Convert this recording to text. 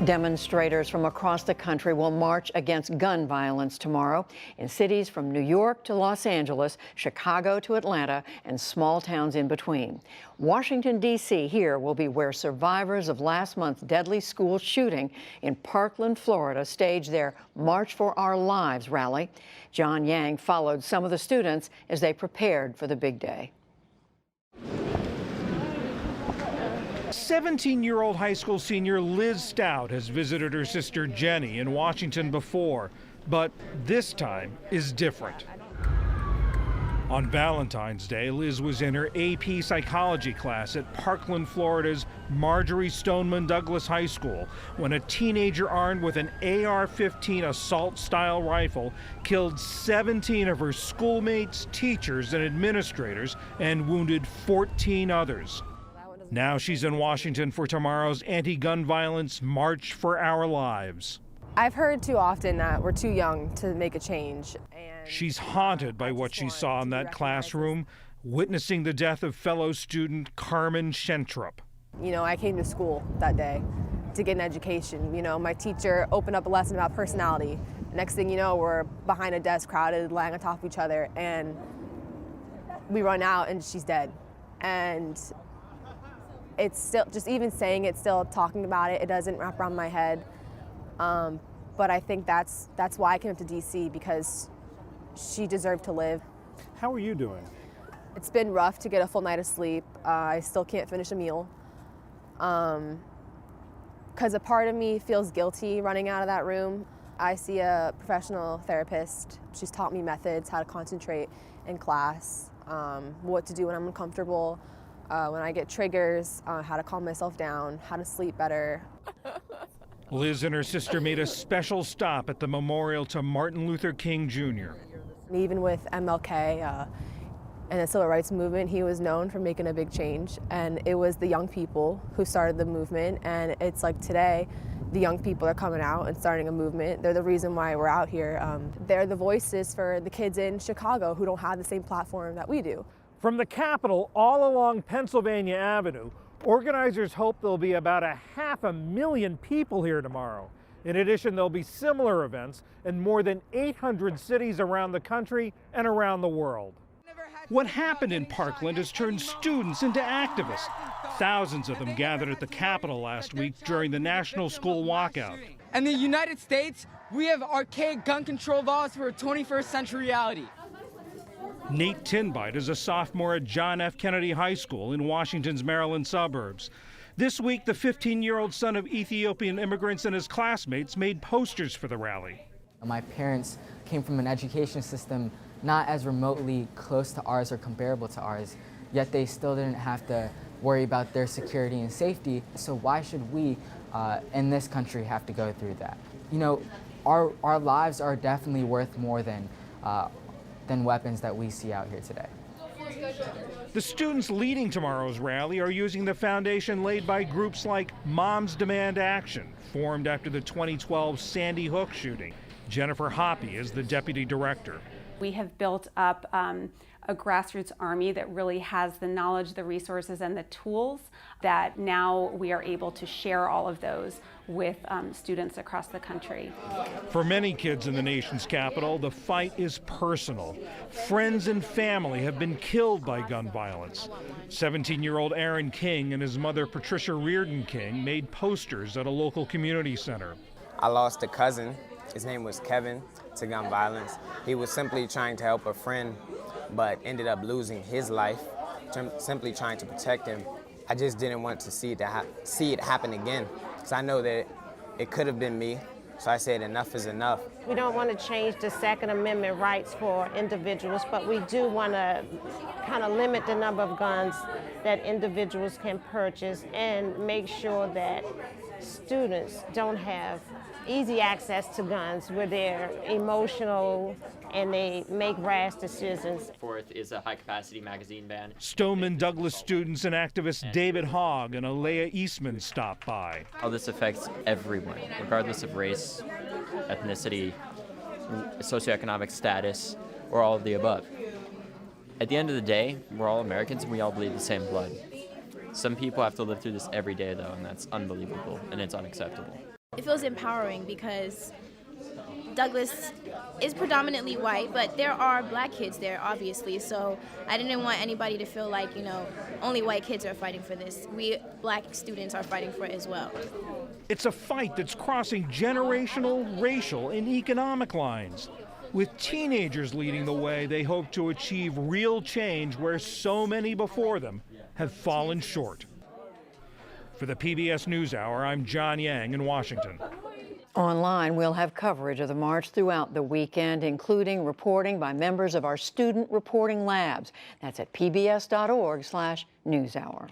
Demonstrators from across the country will march against gun violence tomorrow in cities from New York to Los Angeles, Chicago to Atlanta, and small towns in between. Washington, D.C. here will be where survivors of last month's deadly school shooting in Parkland, Florida, staged their March for Our Lives rally. John Yang followed some of the students as they prepared for the big day. 17-year-old high school senior Liz Stout has visited her sister Jenny in Washington before, but this time is different. On Valentine's Day, Liz was in her AP psychology class at Parkland, Florida's Marjorie Stoneman Douglas High School when a teenager armed with an AR-15 assault-style rifle killed 17 of her schoolmates, teachers, and administrators and wounded 14 others. Now she's in Washington for tomorrow's anti-gun violence March for Our Lives. I've heard too often that we're too young to make a change. And she's haunted by what she saw in that classroom, witnessing the death of fellow student Carmen Shentrup. You know, I came to school that day to get an education. You know, my teacher opened up a lesson about personality. Next thing you know, we're behind a desk, crowded, lying on top of each other, and we run out and she's dead. And it's still, just even saying it, still talking about it, it doesn't wrap around my head. But I think that's why I came up to DC, because she deserved to live. How are you doing? It's been rough to get a full night of sleep. I still can't finish a meal. Because a part of me feels guilty running out of that room. I see a professional therapist. She's taught me methods, how to concentrate in class, what to do when I'm uncomfortable, when I get triggers, how to calm myself down, how to sleep better. Liz and her sister made a special stop at the memorial to Martin Luther King Jr. Even with MLK and the Civil Rights Movement, he was known for making a big change. And it was the young people who started the movement. And it's like today, the young people are coming out and starting a movement. They're the reason why we're out here. They're the voices for the kids in Chicago who don't have the same platform that we do. From the Capitol all along Pennsylvania Avenue, organizers hope there'll be about 500,000 people here tomorrow. In addition, there'll be similar events in more than 800 cities around the country and around the world. What happened in Parkland has turned students into activists. Thousands of them gathered at the Capitol last week during the National School Walkout. In the United States, we have archaic gun control laws for a 21st century reality. Nate Tinbite is a sophomore at John F. Kennedy High School in Washington's Maryland suburbs. This week, the 15-year-old son of Ethiopian immigrants and his classmates made posters for the rally. My parents came from an education system not as remotely close to ours or comparable to ours, yet they still didn't have to worry about their security and safety. So why should we in this country have to go through that? You know, our lives are definitely worth more than weapons that we see out here today. The students leading tomorrow's rally are using the foundation laid by groups like Moms Demand Action, formed after the 2012 Sandy Hook shooting. Jennifer Hoppy is the deputy director. We have built up a grassroots army that really has the knowledge, the resources, and the tools that now we are able to share all of those with students across the country. For many kids in the nation's capital, the fight is personal. Friends and family have been killed by gun violence. 17-year-old Aaron King and his mother Patricia Reardon King made posters at a local community center. I lost a cousin. His name was Kevin, to gun violence. He was simply trying to help a friend, but ended up losing his life, simply trying to protect him. I just didn't want to see it happen again, because I know that it could have been me. So I said enough is enough. We don't want to change the Second Amendment rights for individuals, but we do want to kind of limit the number of guns that individuals can purchase and make sure that students don't have easy access to guns where they're emotional and they make rash decisions. Fourth is a high-capacity magazine ban. Stoneman Douglas students and activist David Hogg and Alea Eastman stopped by. How this affects everyone, regardless of race, ethnicity, socioeconomic status, or all of the above. At the end of the day, we're all Americans and we all bleed the same blood. Some people have to live through this every day, though, and that's unbelievable and it's unacceptable. It feels empowering because Douglas is predominantly white, but there are black kids there, obviously, so I didn't want anybody to feel like, only white kids are fighting for this. We black students are fighting for it as well. It's a fight that's crossing generational, racial, and economic lines. With teenagers leading the way, they hope to achieve real change where so many before them have fallen short. For the PBS NewsHour, I'm John Yang in Washington. Online, we'll have coverage of the march throughout the weekend, including reporting by members of our student reporting labs. That's at pbs.org/newshour.